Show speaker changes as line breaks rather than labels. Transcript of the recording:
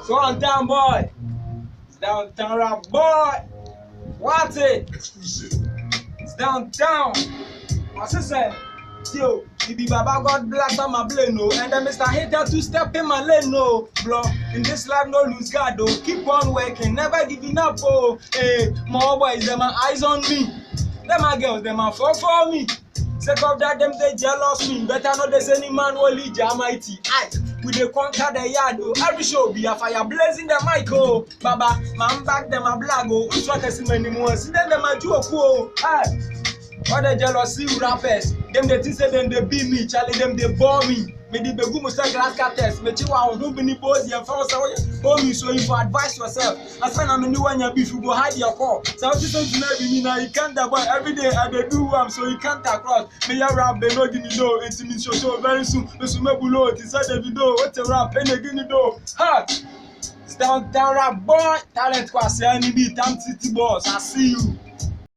So on down, boy. It's downtown rap, boy. What's it? It's downtown. What's it say? Yo, it be Baba God bless on my brain, no. And then Mr. Hater to step in my lane, no. Bro, in this life, no lose God, though. Keep on working, never giving up, oh. Hey, my boys, them my eyes on me. Them my girls, them my fall for me. Sake of that, them they jealous me. Better know there's any man who lead your mighty. Aye, we dey conquer the yard, oh. Every show be a fire blazing the mic, oh. Baba, man back them a blag, oh. Who's what I see many more? See them a joke, oh. Aye. All the jealousy rappers, them they think say them they beat me, Charlie them they bore me. Me di begu mo say glass cutters, me chiwa on who be ni boys and fellow say me so if you advise yourself. As when I'm new one your beef you go hide your call. So what you say to me now you can't boy every day I dey do so you can't cross. Me ya rap they no give me no it's me show very soon. Me so me below it inside the video what a rap and they give me do. Ha! Down rap boy talent kwase any beat I'm city boss I see you.